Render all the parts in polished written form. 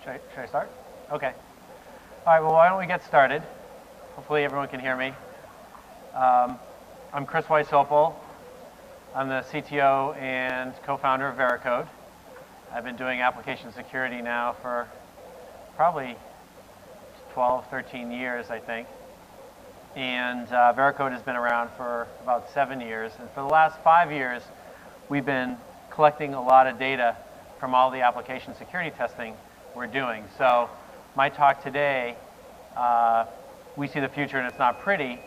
Should I start? Okay. All right, well, why don't we get started? Hopefully everyone can hear me. I'm Chris Wysopal. I'm the CTO and co-founder of Veracode. I've been doing application security now for probably 12, 13 years, I think. And Veracode has been around for about 7 years. And for the last 5 years, we've been collecting a lot of data from all the application security testing we're doing. So my talk today, we see the future and it's not pretty,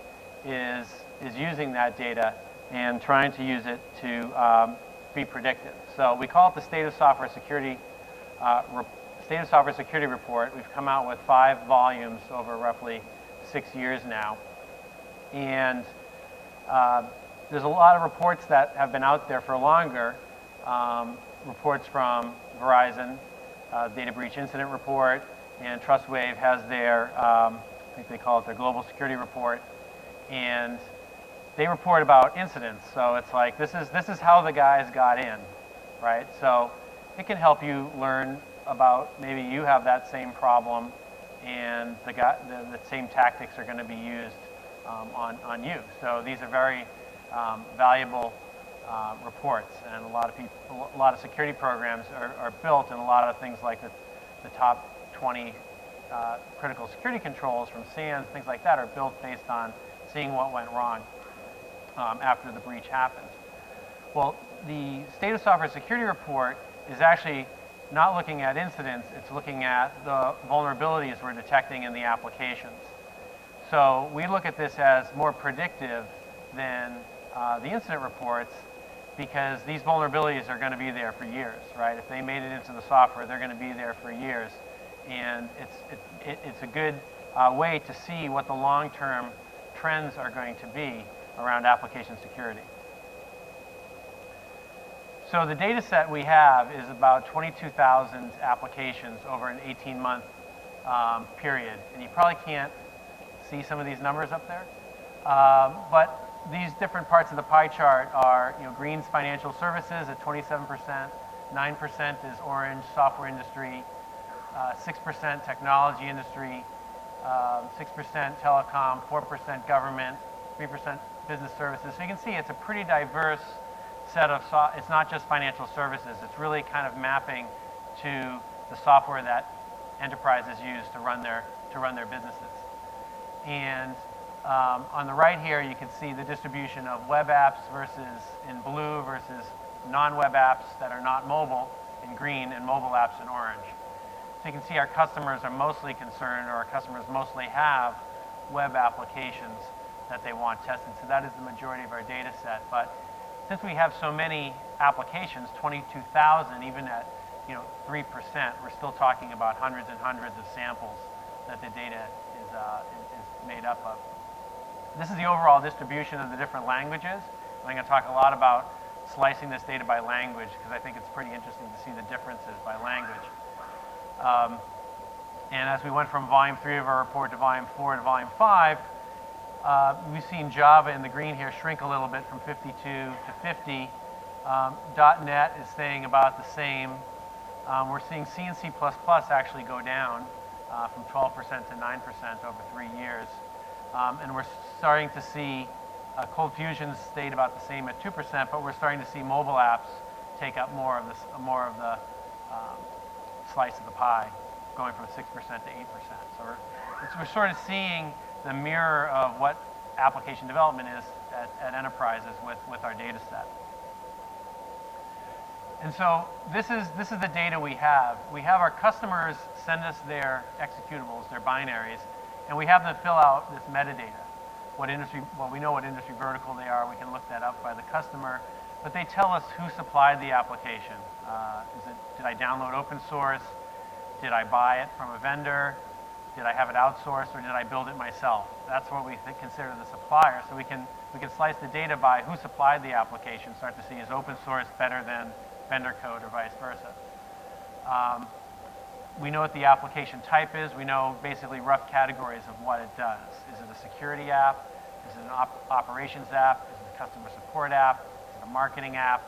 is using that data and trying to use it to be predictive. So we call it the State of Software Security Report. We've come out with 5 volumes over roughly 6 years now. And there's a lot of reports that have been out there for longer. Reports from Verizon, Data Breach Incident Report, and TrustWave has their, I think they call it their Global Security Report. And they report about incidents. So it's like, this is how the guys got in, right? So it can help you learn about maybe you have that same problem and the same tactics are going to be used on you. So these are very valuable reports, and a lot of security programs are built, and a lot of things like the top 20 critical security controls from SANS, things like that, are built based on seeing what went wrong after the breach happened. Well, the State of Software Security Report is actually not looking at incidents, it's looking at the vulnerabilities we're detecting in the applications. So we look at this as more predictive than the incident reports, because these vulnerabilities are going to be there for years, right? If they made it into the software, they're going to be there for years. And it's a good way to see what the long-term trends are going to be around application security. So the data set we have is about 22,000 applications over an 18-month period. And you probably can't see some of these numbers up there. But these different parts of the pie chart are, green's financial services at 27%, 9% is orange, software industry, 6% technology industry, 6% telecom, 4% government, 3% business services. So you can see it's a pretty diverse set of, it's not just financial services, it's really kind of mapping to the software that enterprises use to run their businesses. And on the right here, you can see the distribution of web apps versus in blue versus non-web apps that are not mobile in green, and mobile apps in orange. So you can see our customers are mostly concerned, or our customers mostly have web applications that they want tested. So that is the majority of our data set. But since we have so many applications, 22,000, even at 3%, we're still talking about hundreds and hundreds of samples that the data is made up of. This is the overall distribution of the different languages. I'm going to talk a lot about slicing this data by language, because I think it's pretty interesting to see the differences by language. And as we went from volume 3 of our report to volume 4 to volume 5, we've seen Java in the green here shrink a little bit from 52 to 50. .NET is staying about the same. We're seeing C and C++ actually go down from 12% to 9% over 3 years. And we're starting to see Cold Fusion stayed about the same at 2%, but we're starting to see mobile apps take up more of the slice of the pie, going from 6% to 8%. So we're sort of seeing the mirror of what application development is at enterprises with our data set. And so this is the data we have. We have our customers send us their executables, their binaries, and we have them fill out this metadata. Well, we know what industry vertical they are. We can look that up by the customer. But they tell us who supplied the application. Did I download open source? Did I buy it from a vendor? Did I have it outsourced, or did I build it myself? That's what we consider the supplier. So we can slice the data by who supplied the application, start to see is open source better than vendor code or vice versa. We know what the application type is. We know basically rough categories of what it does. Is it a security app? Is it an operations app? Is it a customer support app? Is it a marketing app?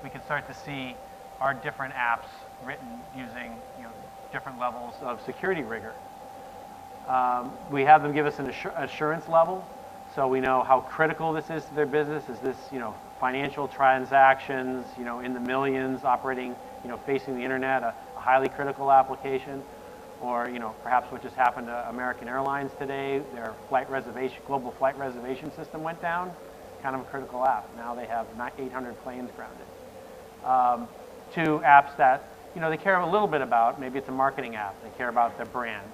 We can start to see our different apps written using different levels of security rigor. We have them give us an assurance level, so we know how critical this is to their business. Is this, financial transactions, in the millions, operating, facing the internet, a highly critical application, or perhaps what just happened to American Airlines today, their global flight reservation system went down, kind of a critical app. Now they have 800 planes grounded. To apps that they care a little bit about. Maybe it's a marketing app. They care about their brand.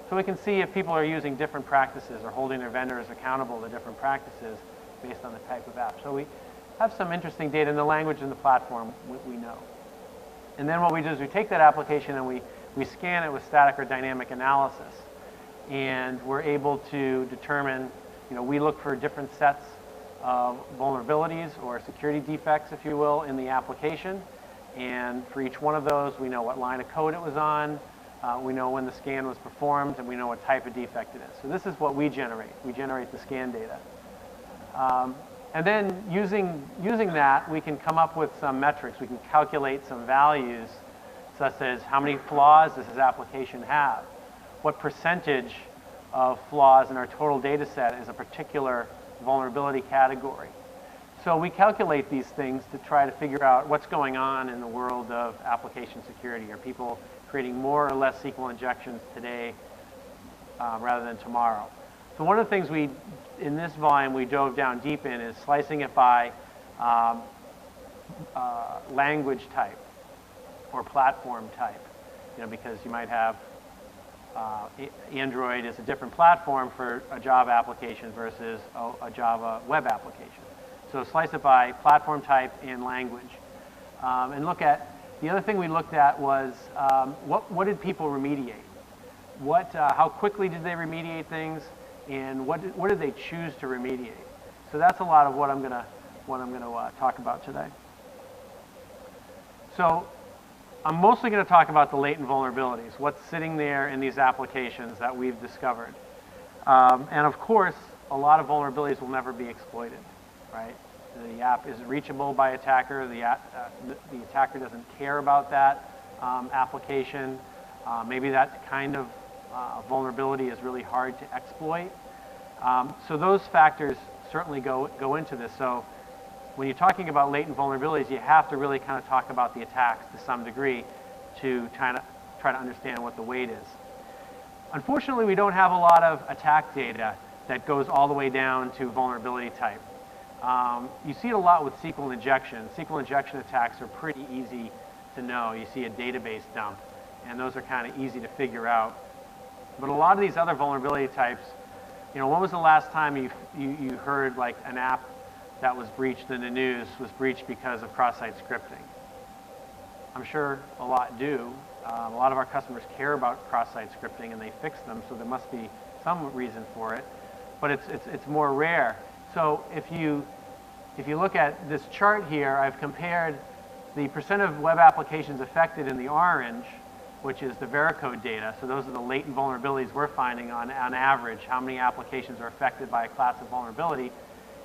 So we can see if people are using different practices or holding their vendors accountable to different practices based on the type of app. So we have some interesting data in the language and the platform we know. And then what we do is we take that application and we scan it with static or dynamic analysis. And we're able to determine, we look for different sets of vulnerabilities or security defects, if you will, in the application. And for each one of those, we know what line of code it was on, we know when the scan was performed, and we know what type of defect it is. So this is what we generate. We generate the scan data. And then using that, we can come up with some metrics. We can calculate some values, such as how many flaws does this application have? What percentage of flaws in our total data set is a particular vulnerability category? So we calculate these things to try to figure out what's going on in the world of application security. Are people creating more or less SQL injections today rather than tomorrow? So one of the things in this volume we dove down deep in is slicing it by language type or platform type. Because you might have Android is a different platform for a Java application versus a Java web application. So slice it by platform type and language. And look at, the other thing we looked at was what did people remediate? How quickly did they remediate things? And what did they choose to remediate? So that's a lot of what I'm gonna talk about today. So I'm mostly going to talk about the latent vulnerabilities, what's sitting there in these applications that we've discovered. And of course, a lot of vulnerabilities will never be exploited, right? The app is reachable by attacker. The attacker doesn't care about that application. Maybe that kind of vulnerability is really hard to exploit. So those factors certainly go into this. So when you're talking about latent vulnerabilities, you have to really kind of talk about the attacks to some degree to try to understand what the weight is. Unfortunately, we don't have a lot of attack data that goes all the way down to vulnerability type. You see it a lot with SQL injection. SQL injection attacks are pretty easy to know. You see a database dump, and those are kind of easy to figure out. But a lot of these other vulnerability types, when was the last time you heard like an app that was breached in the news was breached because of cross-site scripting? I'm sure a lot do. A lot of our customers care about cross-site scripting and they fix them, so there must be some reason for it. But it's more rare. So if you look at this chart here, I've compared the percent of web applications affected in the orange, which is the Veracode data. So those are the latent vulnerabilities we're finding on average, how many applications are affected by a class of vulnerability.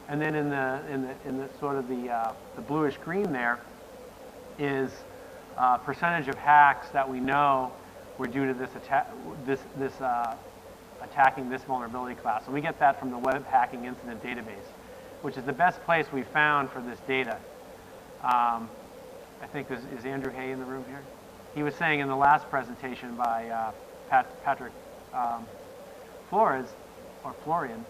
And then in the sort of the bluish green there is percentage of hacks that we know were due to this attacking this vulnerability class. And we get that from the Web Hacking Incident Database, which is the best place we found for this data. I think, is Andrew Hay in the room here? He was saying in the last presentation by Patrick Florian,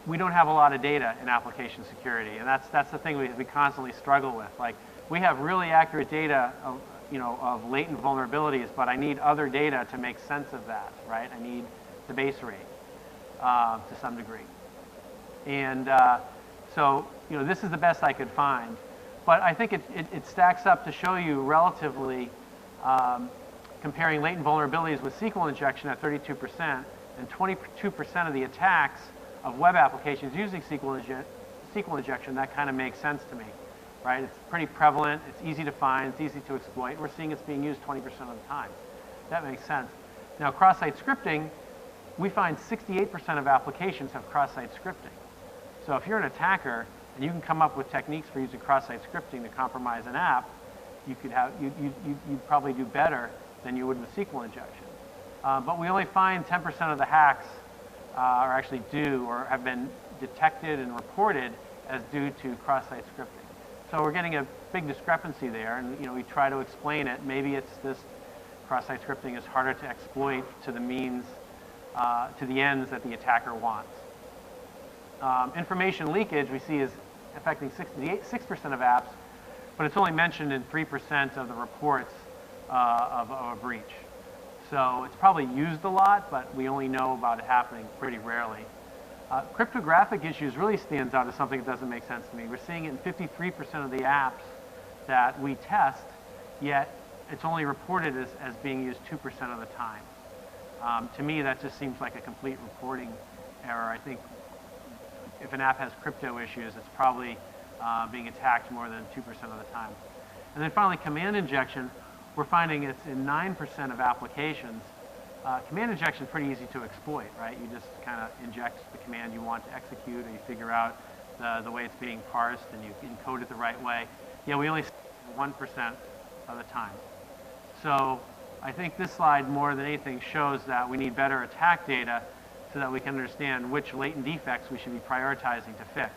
we don't have a lot of data in application security, and that's the thing we constantly struggle with. Like, we have really accurate data of latent vulnerabilities, but I need other data to make sense of that, right? I need the base rate to some degree. And so, this is the best I could find. But I think it stacks up to show you relatively comparing latent vulnerabilities with SQL injection at 32% and 22% of the attacks of web applications using SQL injection. That kind of makes sense to me, right? It's pretty prevalent, it's easy to find, it's easy to exploit. We're seeing it's being used 20% of the time. That makes sense. Now, cross-site scripting, we find 68% of applications have cross-site scripting. So if you're an attacker and you can come up with techniques for using cross-site scripting to compromise an app, you'd probably do better than you would with SQL injection. But we only find 10% of the hacks are actually due or have been detected and reported as due to cross-site scripting. So we're getting a big discrepancy there, and we try to explain it. Maybe it's this cross-site scripting is harder to exploit to the means, to the ends that the attacker wants. Information leakage we see is affecting 6% of apps, but it's only mentioned in 3% of the reports of a breach. So it's probably used a lot, but we only know about it happening pretty rarely. Cryptographic issues really stands out as something that doesn't make sense to me. We're seeing it in 53% of the apps that we test, yet it's only reported as being used 2% of the time. To me, that just seems like a complete reporting error. I think if an app has crypto issues, it's probably being attacked more than 2% of the time. And then finally, command injection, we're finding it's in 9% of applications. Command injection is pretty easy to exploit, right? You just kind of inject the command you want to execute, or you figure out the way it's being parsed, and you encode it the right way. Yeah, we only see 1% of the time. So I think this slide, more than anything, shows that we need better attack data so that we can understand which latent defects we should be prioritizing to fix.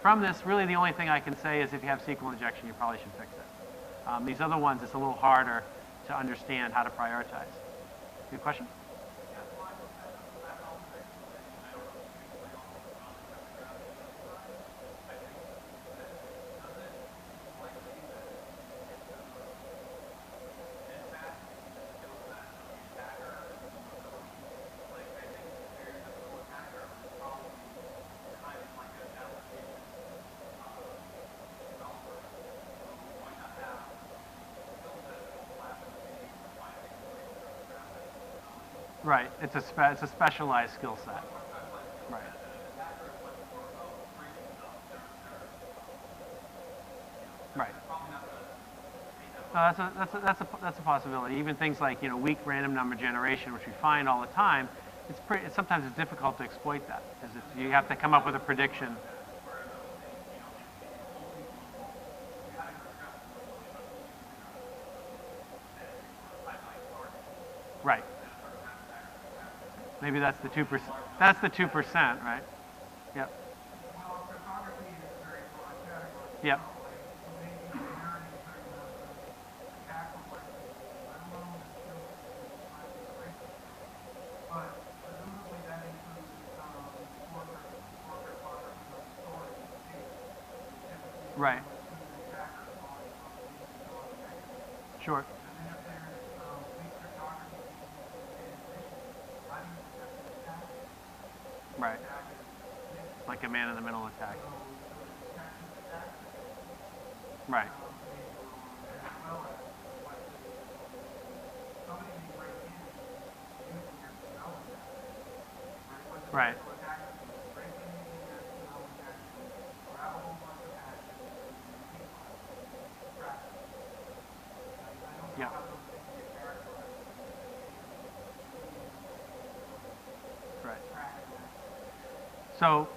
From this, really the only thing I can say is if you have SQL injection, you probably should fix it. These other ones, it's a little harder to understand how to prioritize. Good question? Right, it's a specialized skill set. Right. Right. No, that's a possibility. Even things like weak random number generation, which we find all the time, sometimes it's difficult to exploit that because you have to come up with a prediction. Right. Maybe that's the 2%. That's the 2%, right? Yep. Yep. Right. Sure. Right. Like a man-in-the-middle attack. Right. Right. Yeah. Right. So,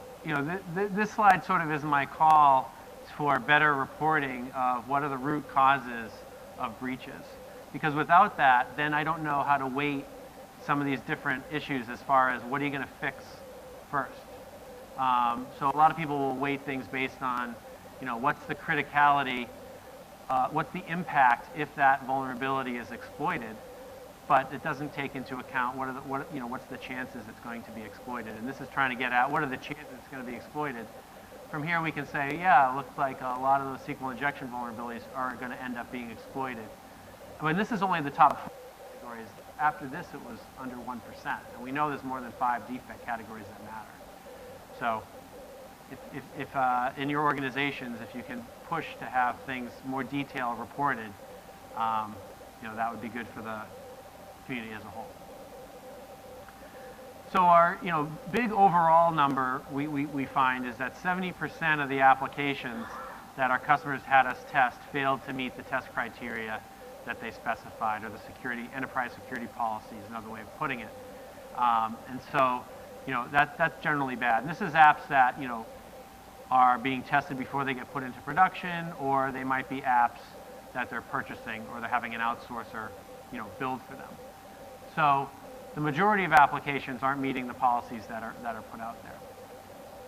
this slide sort of is my call for better reporting of what are the root causes of breaches. Because without that, then I don't know how to weight some of these different issues as far as what are you going to fix first. So a lot of people will weight things based on, what's the criticality, what's the impact if that vulnerability is exploited, but it doesn't take into account what's the chances it's going to be exploited. And this is trying to get at what are the chances it's going to be exploited. From here we can say, yeah, it looks like a lot of those SQL injection vulnerabilities are going to end up being exploited. I mean, this is only the top 4 categories. After this, it was under 1%. And we know there's more than 5 defect categories that matter. So if in your organizations, if you can push to have things more detailed reported, that would be good for the community as a whole. So our big overall number we find is that 70% of the applications that our customers had us test failed to meet the test criteria that they specified, or the enterprise security policy is another way of putting it. And so that's generally bad. And this is apps that are being tested before they get put into production, or they might be apps that they're purchasing, or they're having an outsourcer, build for them. So the majority of applications aren't meeting the policies that are put out there.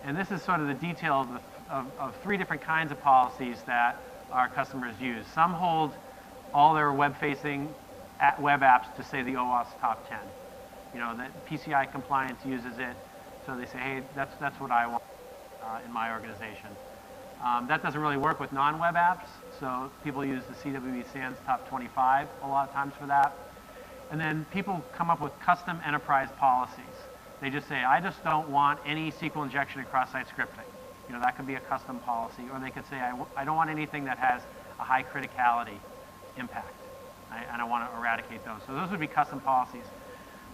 And this is sort of the detail of three different kinds of policies that our customers use. Some hold all their web-facing web apps to say the OWASP top 10. That PCI compliance uses it, so they say, hey, that's what I want in my organization. That doesn't really work with non-web apps, so people use the CWE SANS top 25 a lot of times for that. And then people come up with custom enterprise policies. They just say, I just don't want any SQL injection and cross-site scripting. That could be a custom policy. Or they could say, I don't want anything that has a high criticality impact, and I want to eradicate those. So those would be custom policies.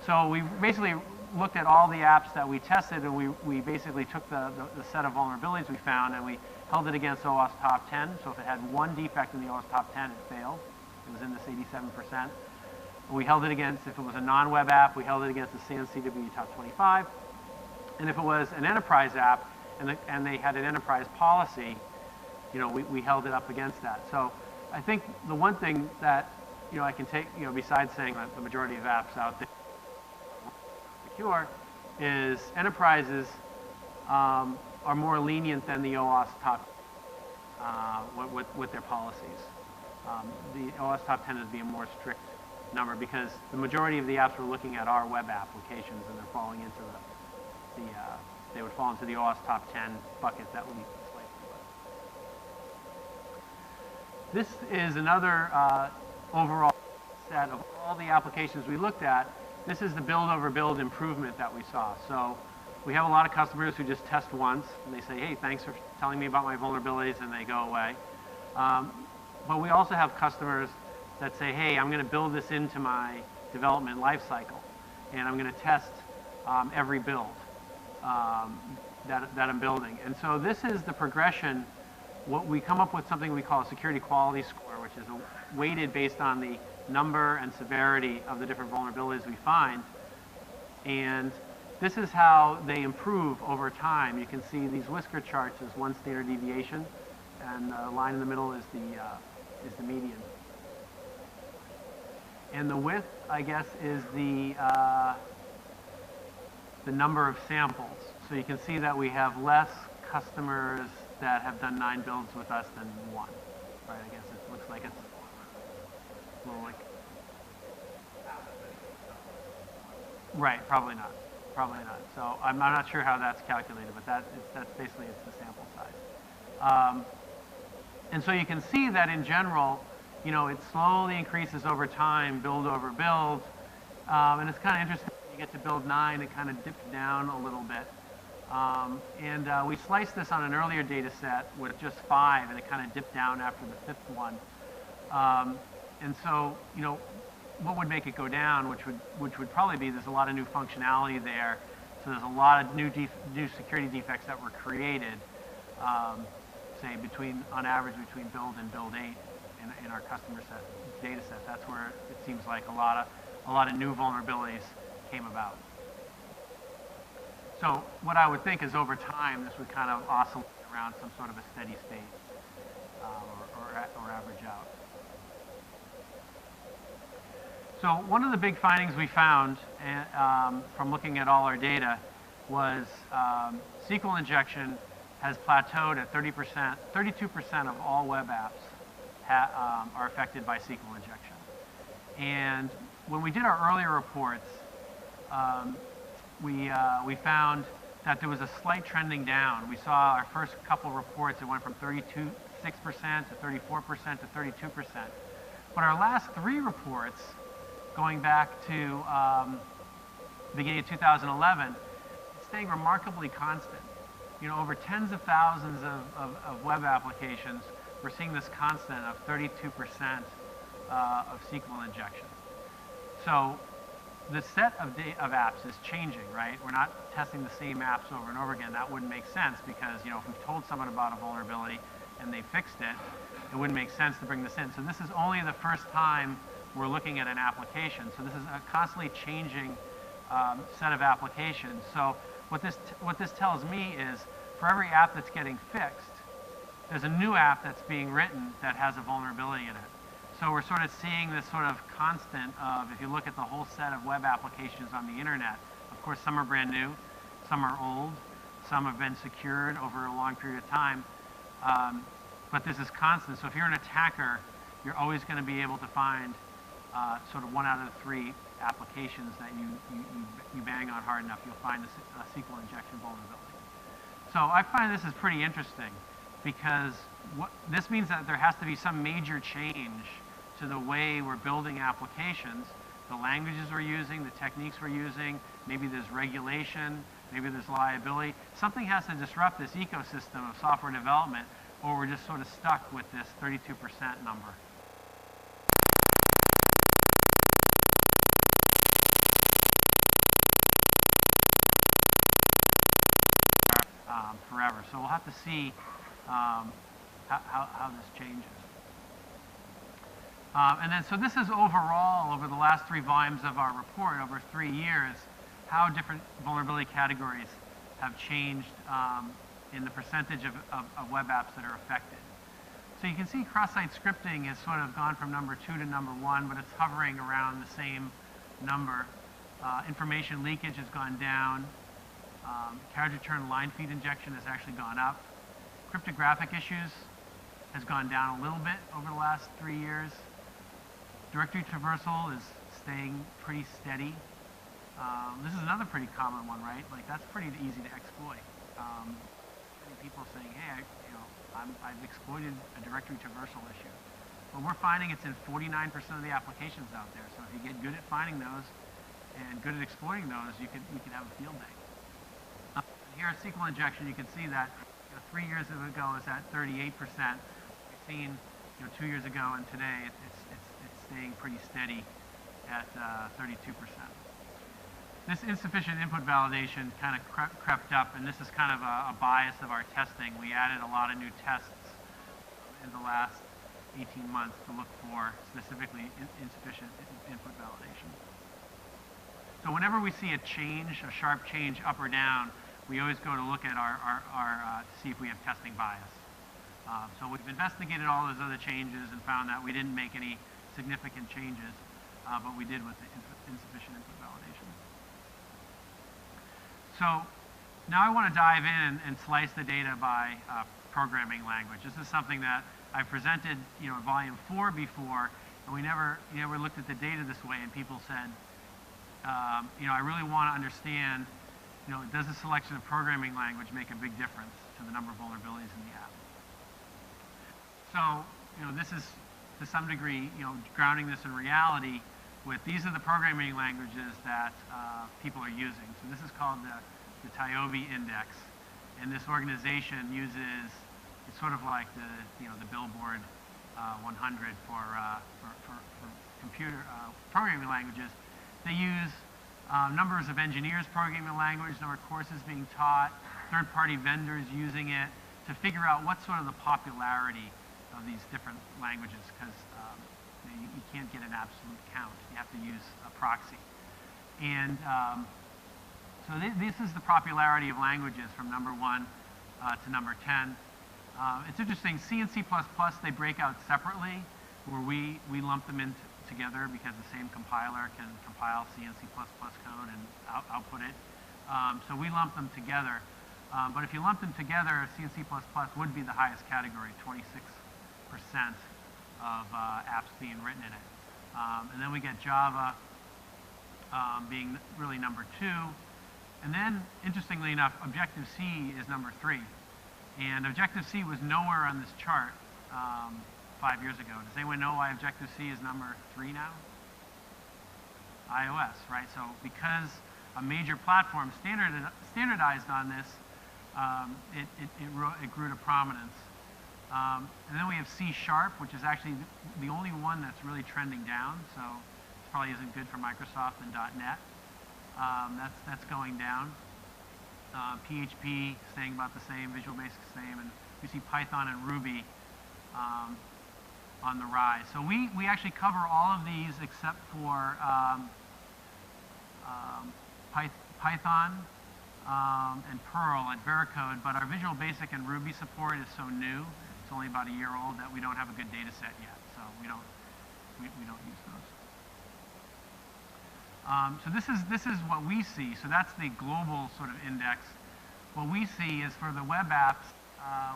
So we basically looked at all the apps that we tested, and we basically took the set of vulnerabilities we found, and we held it against OWASP top 10. So if it had one defect in the OWASP top 10, it failed. It was in this 87%. We held it against, if it was a non-web app, we held it against the SANS CWE top 25. And if it was an enterprise app and they had an enterprise policy, we held it up against that. So I think the one thing that I can take, besides saying that the majority of apps out there are secure, is enterprises are more lenient than the OWASP top with their policies. The OWASP top 10 is being more strict number because the majority of the apps we're looking at are web applications, and they're falling into they would fall into the OWASP top 10 bucket that we slightly less. This is another overall set of all the applications we looked at. This is the build over build improvement that we saw. So we have a lot of customers who just test once, and they say, hey, thanks for telling me about my vulnerabilities, and they go away. But we also have customers that say, hey, I'm going to build this into my development lifecycle, and I'm going to test every build that I'm building. And so this is the progression. What we come up with something we call a security quality score, which is weighted based on the number and severity of the different vulnerabilities we find. And this is how they improve over time. You can see these whisker charts as one standard deviation, and the line in the middle is the median. And the width, I guess, is the number of samples. So you can see that we have less customers that have done 9 builds with us than 1. Right? I guess it looks like it's a little like. Right, probably not. Probably not. So I'm not sure how that's calculated, but that's basically it's the sample size. And so you can see that in general, it slowly increases over time, build over build. And it's kind of interesting, when you get to build 9, it kind of dips down a little bit. And we sliced this on an earlier data set with just 5, and it kind of dipped down after the 5th one. And so, what would make it go down, which would probably be there's a lot of new functionality there. So there's a lot of new security defects that were created, say on average between build and build 8 in our customer data set. That's where it seems like a lot of new vulnerabilities came about. So what I would think is over time this would kind of oscillate around some sort of a steady state or average out. So one of the big findings we found from looking at all our data was SQL injection has plateaued at 30%. 32% of all web apps are affected by SQL injection. And when we did our earlier reports, we found that there was a slight trending down. We saw our first couple reports, it went from 36% to 34% to 32%. But our last 3 reports, going back to beginning of 2011, it's staying remarkably constant. Over tens of thousands of web applications, we're seeing this constant of 32% of SQL injection. So the set of apps is changing, right? We're not testing the same apps over and over again. That wouldn't make sense because, if we've told someone about a vulnerability and they fixed it, it wouldn't make sense to bring this in. So this is only the first time we're looking at an application. So this is a constantly changing set of applications. So what this tells me is for every app that's getting fixed, there's a new app that's being written that has a vulnerability in it. So we're sort of seeing this sort of constant of, if you look at the whole set of web applications on the internet, of course some are brand new, some are old, some have been secured over a long period of time, but this is constant. So if you're an attacker, you're always going to be able to find sort of 1 out of 3 applications that you bang on hard enough, you'll find a SQL injection vulnerability. So I find this is pretty interesting, because this means that there has to be some major change to the way we're building applications, the languages we're using, the techniques we're using, maybe there's regulation, maybe there's liability. Something has to disrupt this ecosystem of software development, or we're just sort of stuck with this 32% number. Forever. So we'll have to see how this changes. And then, so this is overall, over the last 3 volumes of our report, over 3 years, how different vulnerability categories have changed in the percentage of web apps that are affected. So you can see cross-site scripting has sort of gone from number 2 to number 1, but it's hovering around the same number. Information leakage has gone down. Carriage return line feed injection has actually gone up. Cryptographic issues has gone down a little bit over the last 3 years. Directory traversal is staying pretty steady. This is another pretty common one, right? Like, that's pretty easy to exploit. Many people saying, hey, I've exploited a directory traversal issue. Well, we're finding it's in 49% of the applications out there. So if you get good at finding those and good at exploiting those, you can have a field day. Here at SQL injection, you can see that 3 years ago it was at 38%. We've seen 2 years ago and today it's staying pretty steady at 32%. This insufficient input validation kind of crept up, and this is kind of a bias of our testing. We added a lot of new tests in the last 18 months to look for specifically insufficient input validation. So whenever we see a change, a sharp change up or down, we always go to look at to see if we have testing bias. So we've investigated all those other changes and found that we didn't make any significant changes, but we did with the insufficient input validation. So now I want to dive in and slice the data by programming language. This is something that I presented, in volume 4 before, and we never looked at the data this way, and people said, I really want to understand, does the selection of programming language make a big difference to the number of vulnerabilities in the app? So, this is to some degree, grounding this in reality with these are the programming languages that people are using. So this is called the TIOBE index, and this organization uses, it's sort of like the Billboard 100 for computer programming languages. They use numbers of engineers programming the language, number of courses being taught, third-party vendors using it to figure out what's sort of the popularity of these different languages, because you can't get an absolute count. You have to use a proxy. And so this is the popularity of languages from number 1 to number 10. It's interesting, C and C++, they break out separately, where we lump them in together because the same compiler can compile C and C++ code and output it. So we lump them together. But if you lump them together, C and C++ would be the highest category, 26% of apps being written in it. And then we get Java being really number 2. And then, interestingly enough, Objective-C is number 3. And Objective-C was nowhere on this chart 5 years ago. Does anyone know why Objective-C is number 3 now? iOS, right? So because a major platform standardized on this, it grew to prominence. And then we have C#, which is actually the only one that's really trending down. So it probably isn't good for Microsoft and .NET. That's going down. PHP staying about the same, Visual Basic the same, and we see Python and Ruby on the rise. So we actually cover all of these except for Python and Perl at Veracode, but our Visual Basic and Ruby support is so new, it's only about a year old, that we don't have a good data set yet. So we don't we don't use those. So this is what we see. So that's the global sort of index. What we see is for the web apps,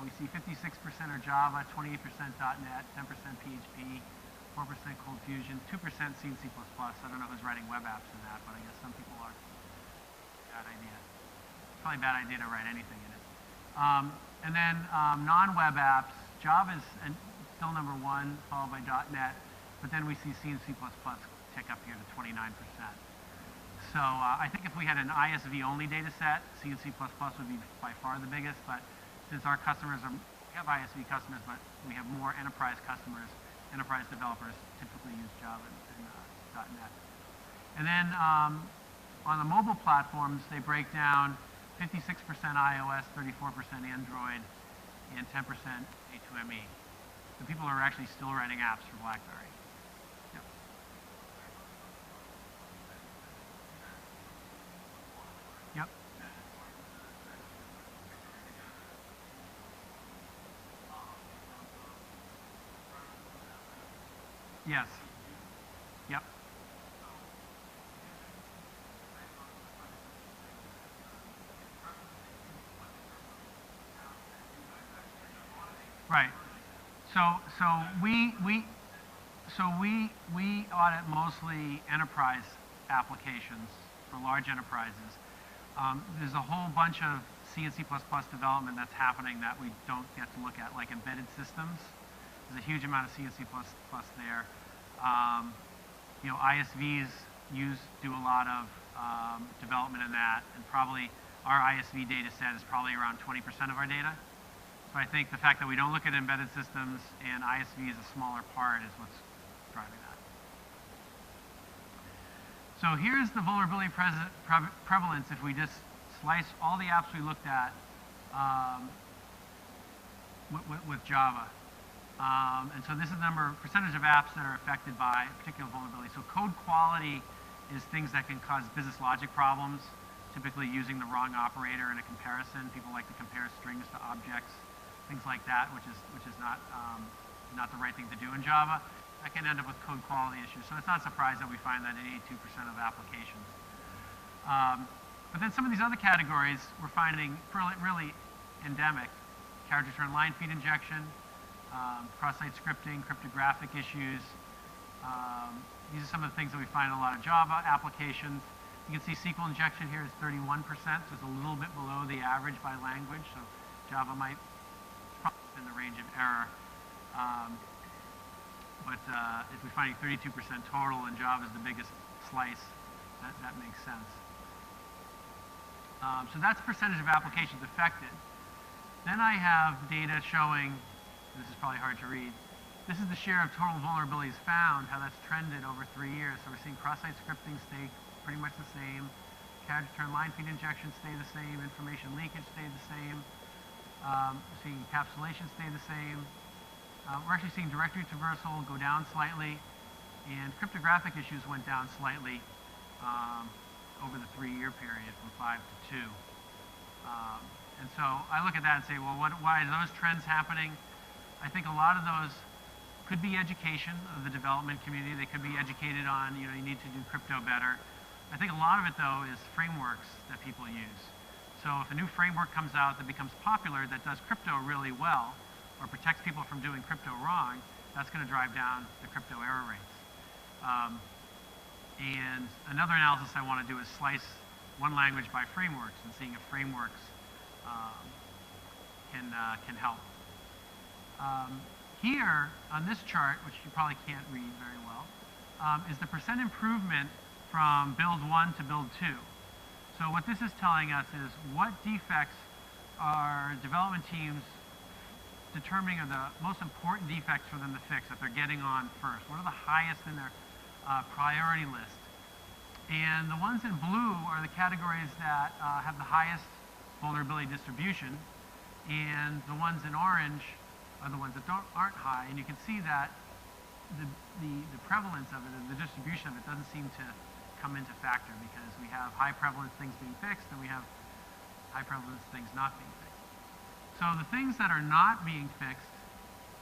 we see 56% are Java, 28% .NET, 10% PHP, 4% Cold Fusion, 2% C and C++. I don't know who's writing web apps in that, but I guess some people are. Bad idea. It's probably a bad idea to write anything in it. And then non-web apps, Java is still #1, followed by .NET, but then we see C and C++ tick up here to 29%. So I think if we had an ISV-only data set, C and C++ would be by far the biggest, but since our customers we have ISV customers, but we have more enterprise customers, enterprise developers typically use Java and .NET. And then on the mobile platforms, they break down 56% iOS, 34% Android, and 10% A2ME. So people are actually still writing apps for BlackBerry. Yep. Yep. Yes. Yep. Right. So we audit mostly enterprise applications for large enterprises. There's a whole bunch of C and C++ development that's happening that we don't get to look at, like embedded systems. There's a huge amount of C and C++ there. You know, ISVs do a lot of development in that, and probably our ISV data set is probably around 20% of our data. So I think the fact that we don't look at embedded systems and ISV is a smaller part is what's driving that. So here's the vulnerability prevalence if we just slice all the apps we looked at with Java. And so this is the percentage of apps that are affected by a particular vulnerability. So code quality is things that can cause business logic problems, typically using the wrong operator in a comparison. People like to compare strings to objects, things like that, which is not the right thing to do in Java. That can end up with code quality issues. So it's not surprising that we find that in 82% of applications. But then some of these other categories we're finding really endemic. Character return line feed injection, cross-site scripting, cryptographic issues. These are some of the things that we find in a lot of Java applications. You can see SQL injection here is 31%, so it's a little bit below the average by language. So Java might probably in the range of error. But if we're finding 32% total and Java is the biggest slice, that makes sense. So that's percentage of applications affected. Then I have data showing, this is probably hard to read, this is the share of total vulnerabilities found, how that's trended over 3 years. So we're seeing cross-site scripting stay pretty much the same, character return line feed injection stay the same, information leakage stay the same, we're seeing encapsulation stay the same. We're actually seeing directory traversal go down slightly, and cryptographic issues went down slightly over the 3-year period from 5 to 2. And so I look at that and say, well, why are those trends happening? I think a lot of those could be education of the development community. They could be educated on, you need to do crypto better. I think a lot of it, though, is frameworks that people use. So if a new framework comes out that becomes popular that does crypto really well, or protects people from doing crypto wrong, that's going to drive down the crypto error rates. And another analysis I want to do is slice one language by frameworks and seeing if frameworks can help. Here on this chart, which you probably can't read very well, is the percent improvement from build 1 to build 2. So what this is telling us is what defects are development teams determining are the most important defects for them to fix that they're getting on first. What are the highest in their priority list? And the ones in blue are the categories that have the highest vulnerability distribution, and the ones in orange are the ones that aren't high. And you can see that the prevalence of it and the distribution of it doesn't seem to come into factor, because we have high prevalence things being fixed and we have high prevalence things not being fixed. So the things that are not being fixed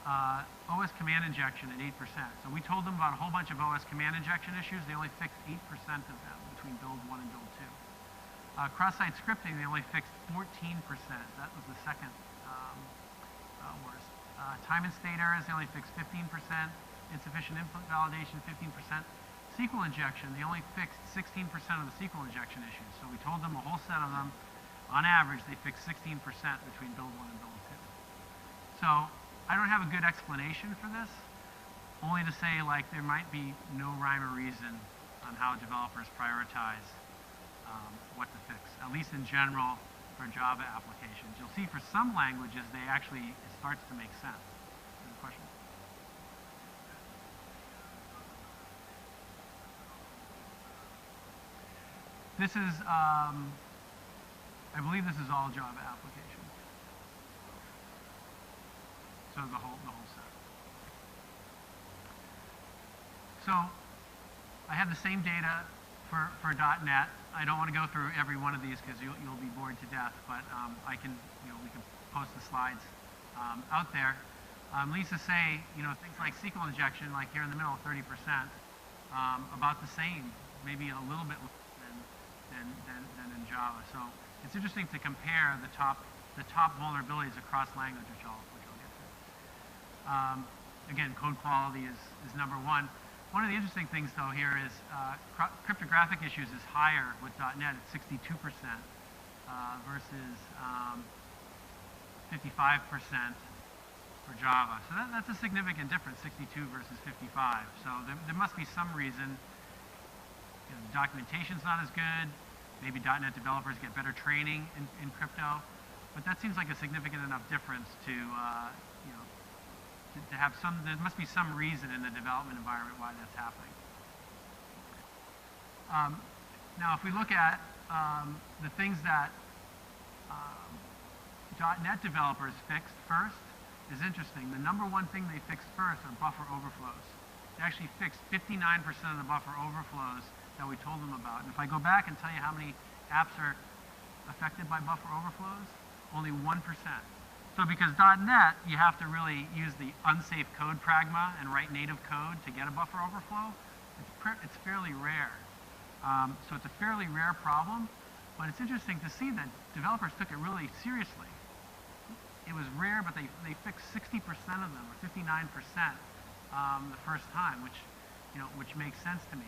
OS command injection at 8%. So we told them about a whole bunch of OS command injection issues. They only fixed 8% of them between build 1 and build 2. Cross-site scripting, they only fixed 14%. That was the second worst. Time and state errors, they only fixed 15%. Insufficient input validation, 15%. SQL injection, they only fixed 16% of the SQL injection issues. So we told them a whole set of them. On average, they fixed 16% between build 1 and build 2. So I don't have a good explanation for this, only to say like there might be no rhyme or reason on how developers prioritize what to fix, at least in general for Java applications. You'll see for some languages it starts to make sense. Any question? This is, I believe this is all Java applications. So the whole set. So I have the same data for .NET. I don't want to go through every one of these because you'll be bored to death, but we can post the slides out there. Lisa say, things like SQL injection, like here in the middle, 30%, about the same, maybe a little bit than in Java. So it's interesting to compare the top vulnerabilities across language, which I'll get to. Again, code quality is number one. One of the interesting things, though, here is cryptographic issues is higher with .NET at 62% versus 55% for Java. So that's a significant difference, 62 versus 55. So there must be some reason. The documentation's not as good. Maybe .NET developers get better training in crypto. But that seems like a significant enough difference to have there must be some reason in the development environment why that's happening. Now, if we look at the things that .NET developers fixed first, is interesting. The number one thing they fixed first are buffer overflows. They actually fixed 59% of the buffer overflows that we told them about. And if I go back and tell you how many apps are affected by buffer overflows, only 1%. So because .NET, you have to really use the unsafe code pragma and write native code to get a buffer overflow, it's fairly rare. So it's a fairly rare problem, but it's interesting to see that developers took it really seriously. It was rare, but they fixed 60% of them, or 59% the first time, which makes sense to me.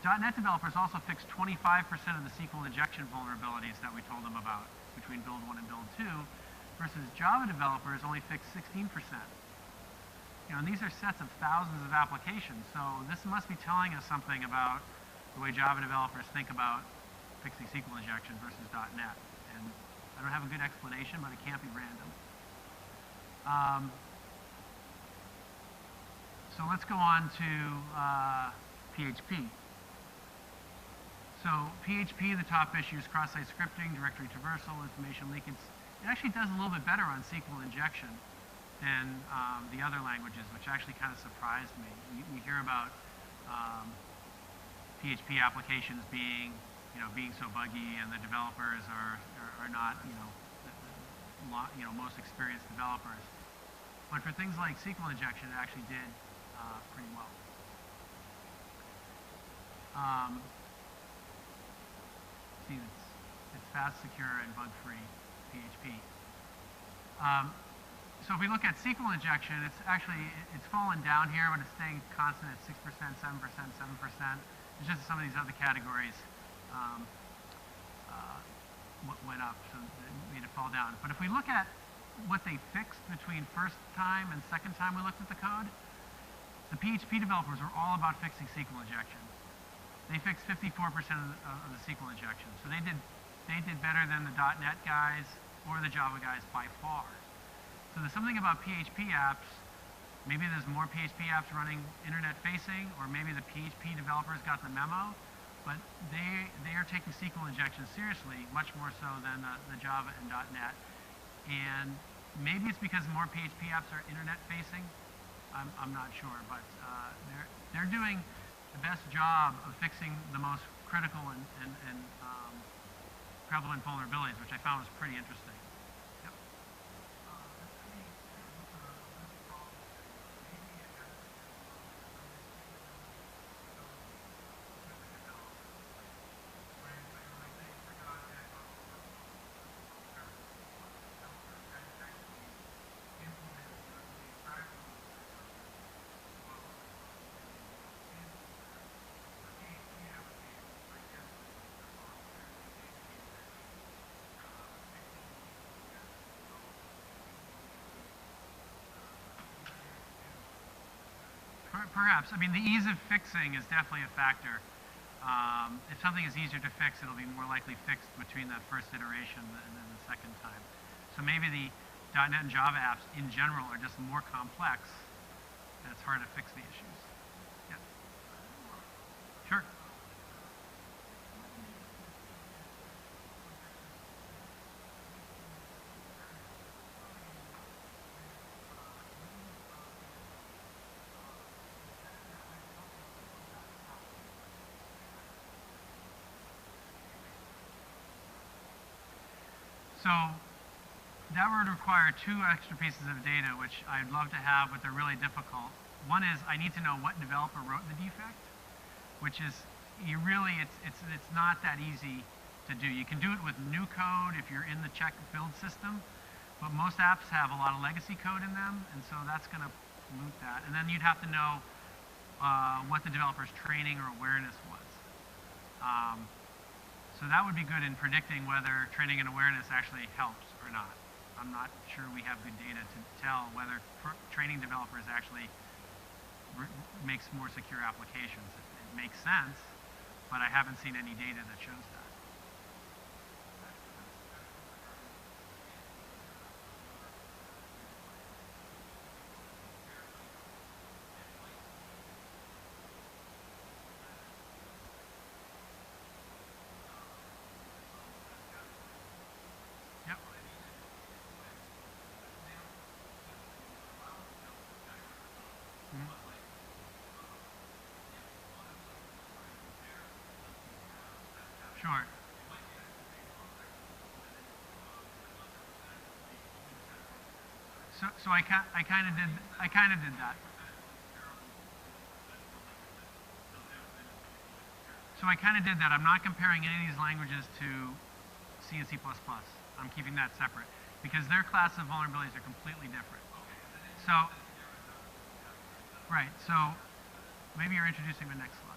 .NET developers also fixed 25% of the SQL injection vulnerabilities that we told them about between build 1 and build 2, versus Java developers only fixed 16%. And these are sets of thousands of applications, so this must be telling us something about the way Java developers think about fixing SQL injection versus .NET. And I don't have a good explanation, but it can't be random. So let's go on to PHP. So PHP, the top issue is cross-site scripting, directory traversal, information leakage. It actually does a little bit better on SQL injection than the other languages, which actually kind of surprised me. You hear about PHP applications being so buggy, and the developers are not most experienced developers. But for things like SQL injection, it actually did pretty well. See, it's fast, secure, and bug-free PHP. So if we look at SQL injection, it's fallen down here, but it's staying constant at 6%, 7%, 7%. It's just some of these other categories went up, so it made it fall down. But if we look at what they fixed between first time and second time we looked at the code, the PHP developers were all about fixing SQL injection. They fixed 54% of the SQL injection. So they did better than the .NET guys or the Java guys by far. So there's something about PHP apps. Maybe there's more PHP apps running internet facing, or maybe the PHP developers got the memo, but they are taking SQL injection seriously, much more so than the Java and .NET. And maybe it's because more PHP apps are internet facing. I'm not sure, but they're doing the best job of fixing the most critical and prevalent vulnerabilities, which I found was pretty interesting. Yep. Perhaps. I mean, the ease of fixing is definitely a factor. If something is easier to fix, it'll be more likely fixed between that first iteration and then the second time. So maybe the .NET and Java apps in general are just more complex, and it's hard to fix the issues. Yeah. Sure. So that would require two extra pieces of data, which I'd love to have, but they're really difficult. One is I need to know what developer wrote the defect, which is it's not that easy to do. You can do it with new code if you're in the check build system, but most apps have a lot of legacy code in them, and so that's going to pollute that. And then you'd have to know what the developer's training or awareness was. So that would be good in predicting whether training and awareness actually helps or not. I'm not sure we have good data to tell whether training developers actually makes more secure applications. It makes sense, but I haven't seen any data that shows that. Sure. So I kind of did that. So I kind of did that. I'm not comparing any of these languages to C and C++. I'm keeping that separate because their class of vulnerabilities are completely different. So, right. So maybe you're introducing the next slide.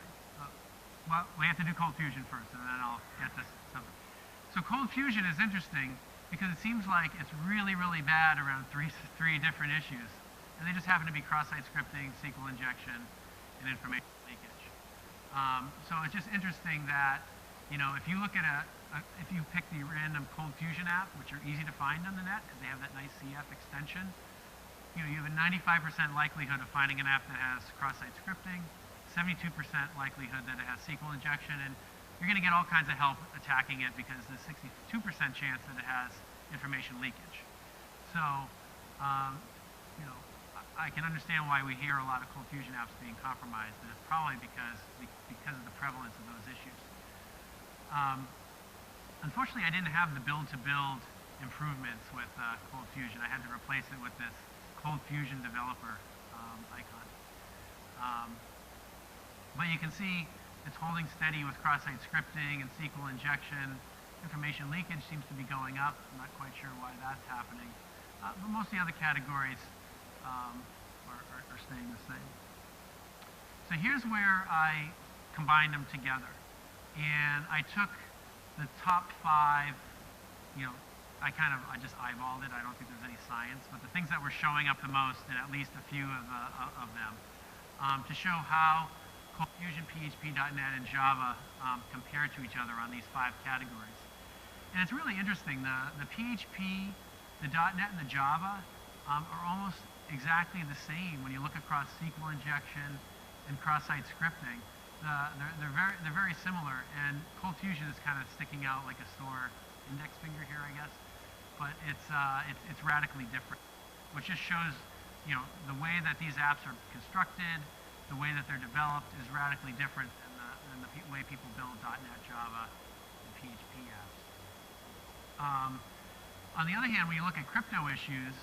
Well, we have to do Cold Fusion first, and then I'll get this something. So Cold Fusion is interesting because it seems like it's really, really bad around three different issues, and they just happen to be cross-site scripting, SQL injection, and information leakage. So it's just interesting that, you know, if you look at if you pick the random Cold Fusion app, which are easy to find on the net because they have that nice CF extension, you know, you have a 95% likelihood of finding an app that has cross-site scripting, 72% likelihood that it has SQL injection, and you're going to get all kinds of help attacking it because there's 62% chance that it has information leakage. So, you know, I can understand why we hear a lot of Cold Fusion apps being compromised, and it's probably because of the prevalence of those issues. Unfortunately, I didn't have the build-to-build improvements with Cold Fusion. I had to replace it with this Cold Fusion developer icon. But you can see it's holding steady with cross-site scripting and SQL injection. Information leakage seems to be going up. I'm not quite sure why that's happening. But most of the other categories are staying the same. So here's where I combined them together. And I took the top 5, you know, I just eyeballed it. I don't think there's any science, but the things that were showing up the most in at least a few of them to show how Cold Fusion, PHP, .NET, and Java compare to each other on these 5 categories. And it's really interesting. The PHP, the .NET, and the Java are almost exactly the same when you look across SQL injection and cross-site scripting. They're very similar, and Cold Fusion is kind of sticking out like a sore index finger here, I guess. But it's radically different, which just shows, you know, the way that these apps are constructed, the way that they're developed is radically different than the way people build .NET, Java, and PHP apps. On the other hand, when you look at crypto issues,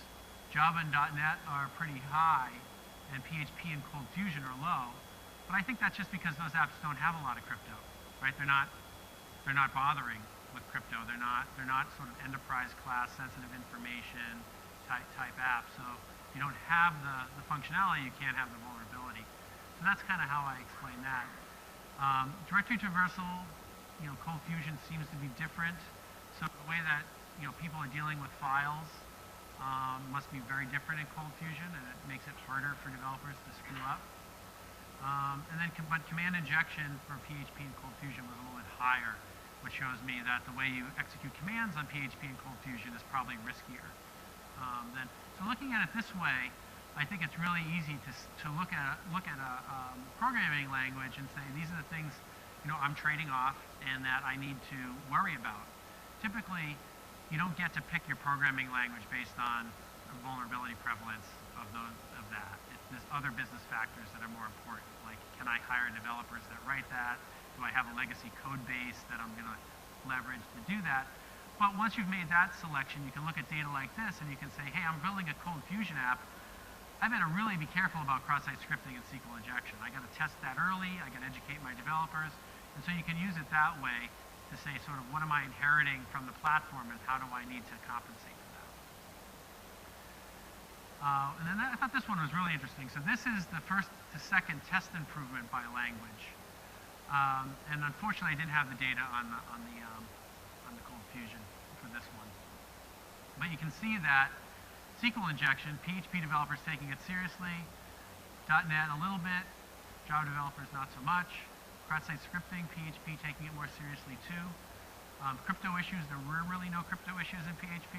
Java and .NET are pretty high, and PHP and Cold Fusion are low. But I think that's just because those apps don't have a lot of crypto, right? They're not bothering with crypto. They're not sort of enterprise class sensitive information type apps. So if you don't have the functionality, you can't have the vulnerability. So that's kind of how I explain that. Directory traversal, you know, Cold Fusion seems to be different. So the way that, you know, people are dealing with files must be very different in Cold Fusion, and it makes it harder for developers to screw up. But command injection for PHP and Cold Fusion was a little bit higher, which shows me that the way you execute commands on PHP and Cold Fusion is probably riskier. So looking at it this way, I think it's really easy to look at a programming language and say these are the things I'm trading off and that I need to worry about. Typically, you don't get to pick your programming language based on vulnerability prevalence of that. There's other business factors that are more important, like can I hire developers that write that? Do I have a legacy code base that I'm going to leverage to do that? But once you've made that selection, you can look at data like this and you can say, hey, I'm building a Cold Fusion app. I better really be careful about cross-site scripting and SQL injection. I got to test that early. I got to educate my developers. And so you can use it that way to say sort of what am I inheriting from the platform and how do I need to compensate for that. And then I thought this one was really interesting. So this is the first to second test improvement by language. And unfortunately, I didn't have the data on the Cold Fusion for this one. But you can see that SQL injection, PHP developers taking it seriously, .NET a little bit, Java developers not so much, cross-site scripting, PHP taking it more seriously too. Crypto issues, there were really no crypto issues in PHP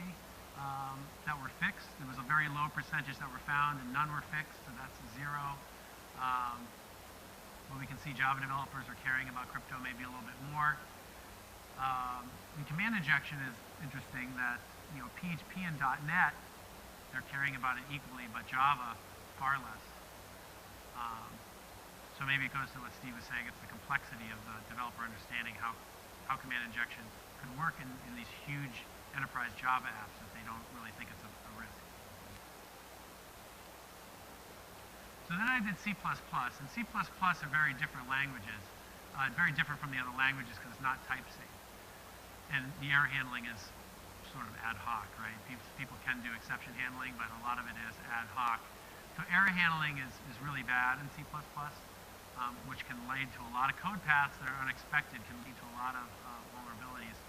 that were fixed. There was a very low percentage that were found and none were fixed, so that's 0. But we can see Java developers are caring about crypto maybe a little bit more. And command injection is interesting that PHP and .NET, they're caring about it equally, but Java far less. So maybe it goes to what Steve was saying, it's the complexity of the developer understanding how command injection could work in these huge enterprise Java apps that they don't really think it's a risk. So then I did C++, and C++ are very different languages, very different from the other languages because it's not type safe. And the error handling is sort of ad hoc, right? People can do exception handling, but a lot of it is ad hoc. So error handling is really bad in C++, which can lead to a lot of code paths that are unexpected, can lead to a lot of vulnerabilities.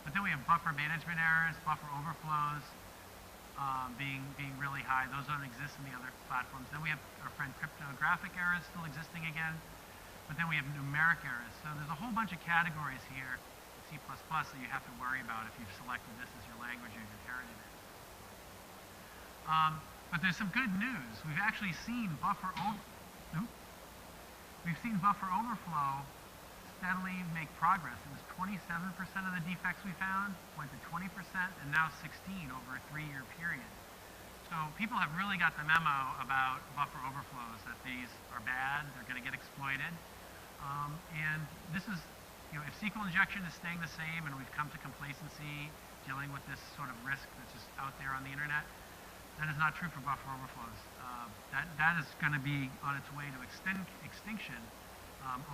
But then we have buffer management errors, buffer overflows being really high. Those don't exist in the other platforms. Then we have our friend cryptographic errors still existing again. But then we have numeric errors. So there's a whole bunch of categories here C++ that you have to worry about if you've selected this as your language or you've inherited it. But there's some good news. We've actually seen buffer overflow steadily make progress. It was 27% of the defects we found, went to 20%, and now 16 over a 3-year period. So people have really got the memo about buffer overflows, that these are bad, they're going to get exploited. And this is, if SQL injection is staying the same and we've come to complacency dealing with this sort of risk that's just out there on the internet, that is not true for buffer overflows. That is going to be on its way to extinction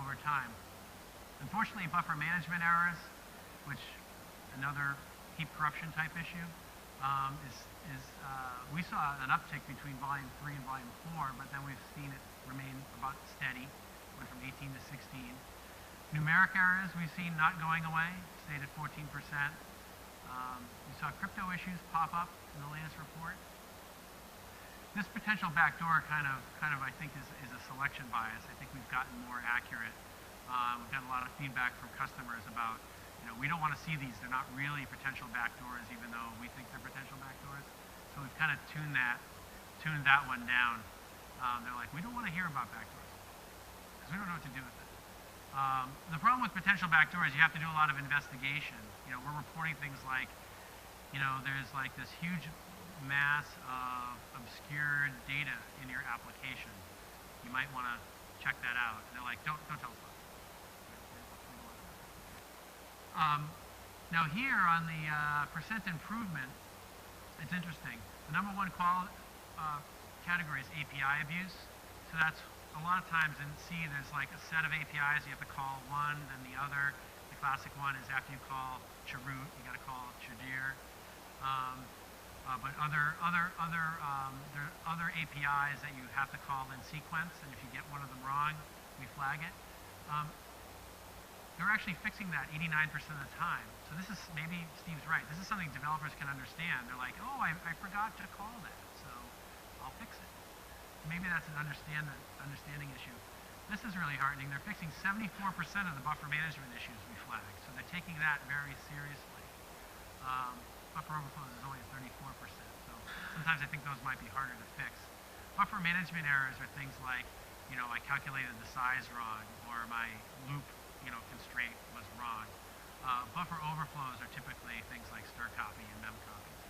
over time. Unfortunately, buffer management errors, which another heap corruption type issue, we saw an uptick between volume 3 and volume 4, but then we've seen it remain about steady, went from 18 to 16. Numeric errors we've seen not going away, stayed at 14%. We saw crypto issues pop up in the latest report. This potential backdoor kind of I think is a selection bias. I think we've gotten more accurate. We've got a lot of feedback from customers about, we don't want to see these. They're not really potential backdoors, even though we think they're potential backdoors. So we've kind of tuned that one down. They're like, we don't want to hear about backdoors because we don't know what to do with it. The problem with potential backdoors, you have to do a lot of investigation. We're reporting things like, there's like this huge mass of obscured data in your application. You might want to check that out. And they're like, don't tell us about it. Now here on the percent improvement, it's interesting. The number one category is API abuse. So that's a lot of times in C, there's like a set of APIs. You have to call one, then the other. The classic one is after you call chroot, you got to call chadir. But there are other APIs that you have to call in sequence, and if you get one of them wrong, we flag it. They're actually fixing that 89% of the time. So this is, maybe Steve's right, this is something developers can understand. They're like, oh, I forgot to call that, so I'll fix it. Maybe that's an understanding issue. This is really heartening. They're fixing 74% of the buffer management issues we flagged, so they're taking that very seriously. Buffer overflows is only at 34%, so sometimes I think those might be harder to fix. Buffer management errors are things like, I calculated the size wrong, or my loop, constraint was wrong. Buffer overflows are typically things like stir copy and mem copies.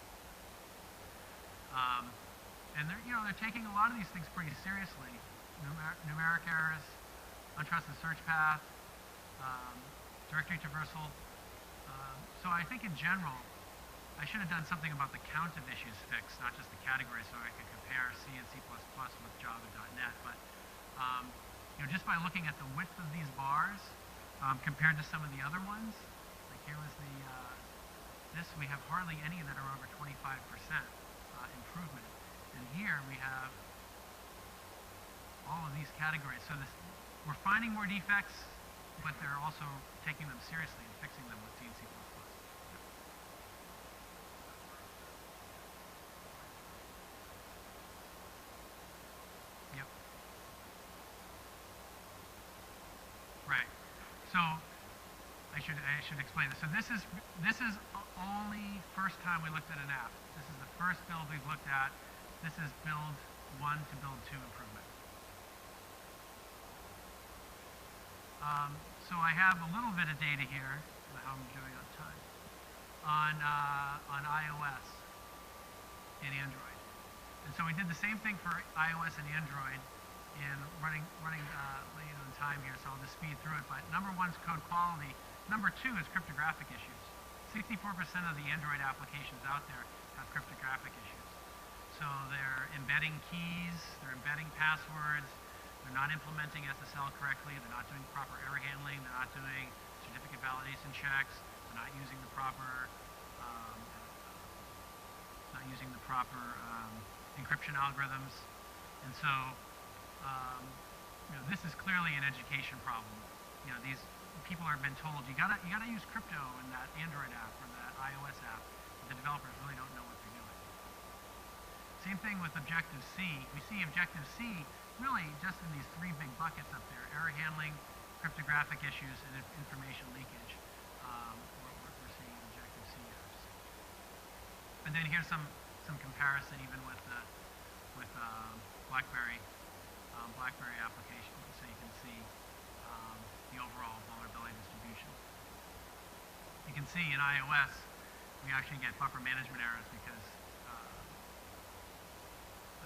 And they're taking a lot of these things pretty seriously. Numeric errors, untrusted search path, directory traversal. So I think in general, I should have done something about the count of issues fixed, not just the category, so I could compare C and C++ with Java.NET. But just by looking at the width of these bars compared to some of the other ones, like here was we have hardly any that are over 25% improvement. And here we have all of these categories. So we're finding more defects, but they're also taking them seriously and fixing them with C and C++. Yep. Right. So I should explain this. So this is only first time we looked at an app. This is the first build we've looked at. This is build 1 to build 2 improvement. So I have a little bit of data here, how I'm doing on time, on iOS and Android. And so we did the same thing for iOS and Android in running late on time here, so I'll just speed through it. But number 1 is code quality. Number 2 is cryptographic issues. 64% of the Android applications out there have cryptographic issues. So they're embedding keys, they're embedding passwords, they're not implementing SSL correctly, they're not doing proper error handling, they're not doing certificate validation checks, they're not using the proper encryption algorithms. And so this is clearly an education problem. These people have been told you gotta use crypto in that Android app or that iOS app, but the developers really don't know what they're doing. Same thing with Objective-C. We see Objective-C really just in these 3 big buckets up there: error handling, cryptographic issues, and information leakage. We're seeing Objective-C apps. And then here's some comparison even with BlackBerry application, so you can see the overall vulnerability distribution. You can see in iOS we actually get buffer management errors because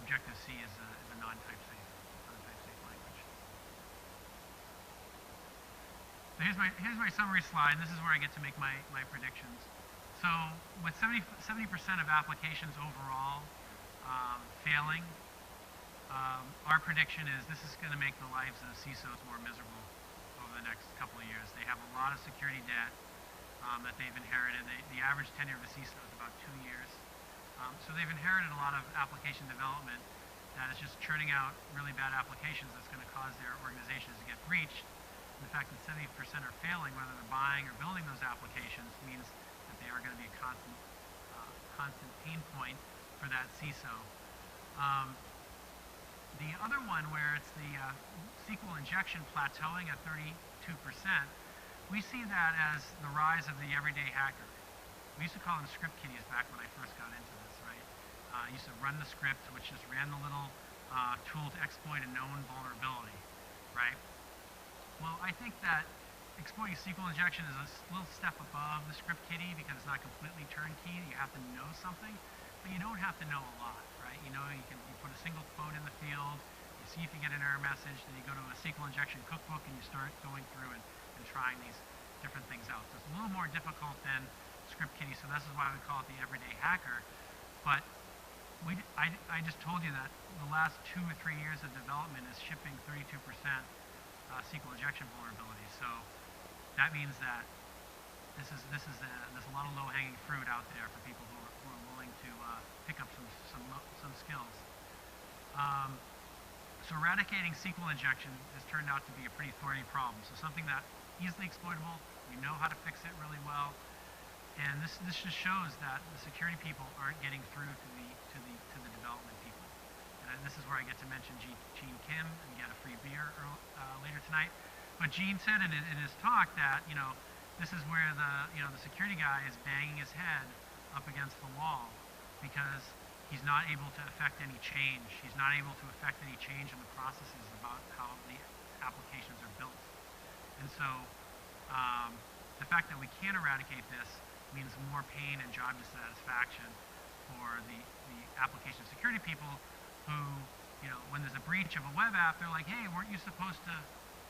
Objective-C is a non-type safe language. So here's my summary slide, and this is where I get to make my predictions. So with 70% of applications overall failing, our prediction is this is going to make the lives of CISOs more miserable over the next couple of years. They have a lot of security debt that they've inherited. The average tenure of a CISO is about 2 years. So they've inherited a lot of application development that is just churning out really bad applications that's going to cause their organizations to get breached. And the fact that 70% are failing, whether they're buying or building those applications, means that they are going to be a constant pain point for that CISO. The other one, where it's the SQL injection plateauing at 32%, we see that as the rise of the everyday hacker. We used to call them script kiddies back when I first got into this, right? I used to run the script, which just ran the little tool to exploit a known vulnerability, right? Well, I think that exploiting SQL injection is a little step above the script kiddie because it's not completely turnkey. You have to know something, but you don't have to know a lot, right? You put a single quote in the field, you see if you get an error message, then you go to a SQL injection cookbook and you start going through and trying these different things out. So it's a little more difficult than script kiddie, so this is why we call it the everyday hacker. But I just told you that the last 2 or 3 years of development is shipping 32% SQL injection vulnerability. So that means that there's a lot of low-hanging fruit out there for people who are willing to pick up some skills. So eradicating SQL injection has turned out to be a pretty thorny problem. So something that easily exploitable, we know how to fix it really well, and this just shows that the security people aren't getting through to the development people. And this is where I get to mention Gene Kim and get a free beer later tonight. But Gene said in his talk that, this is where the security guy is banging his head up against the wall because he's not able to affect any change. He's not able to affect any change in the processes about how the applications are built. And so the fact that we can eradicate this means more pain and job dissatisfaction for the application security people who, when there's a breach of a web app, they're like, hey, weren't you supposed to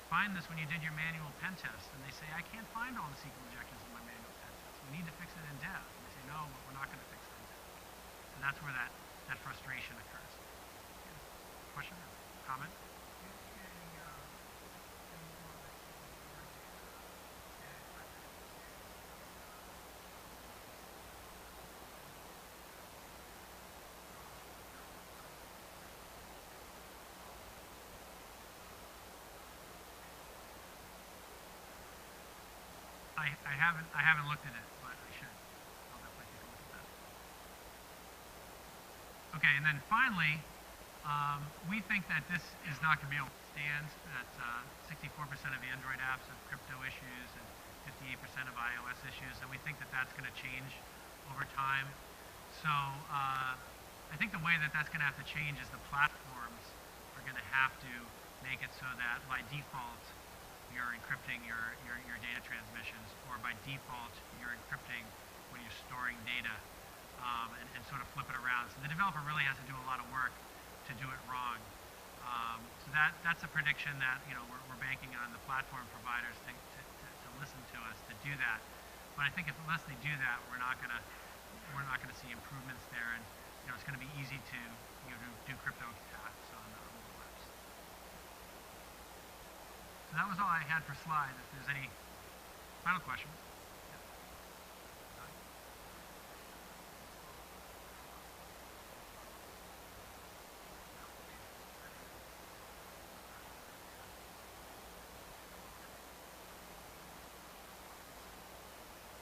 find this when you did your manual pen test? And they say, I can't find all the SQL injections in my manual pen test. We need to fix it in dev. And they say, no, we're not going to fix it in dev. And that's where that frustration occurs. Question or comment? I haven't looked at it, but I should. I'll definitely take a look at that. Okay, and then finally, we think that this is not going to be able to stand. That 64% of Android apps have crypto issues and 58% of iOS issues, and we think that that's going to change over time. So I think the way that that's going to have to change is the platforms are going to have to make it so that by default you're encrypting your data transmissions, or by default you're encrypting when you're storing data, and sort of flip it around. So the developer really has to do a lot of work to do it wrong. So that's a prediction that we're banking on the platform providers to listen to us to do that. But I think unless they do that, we're not gonna see improvements there, and it's going to be easy to do crypto attacks on mobile webs. So that was all I had for slides. If there's any final questions.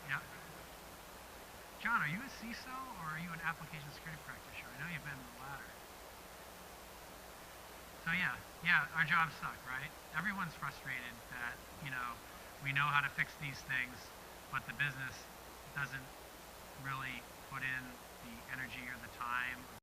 Yeah. John, are you a CISO or are you an application security practitioner? I know you've been the latter. So yeah, our jobs suck, right? Everyone's frustrated that, we know how to fix these things, but the business doesn't really put in the energy or the time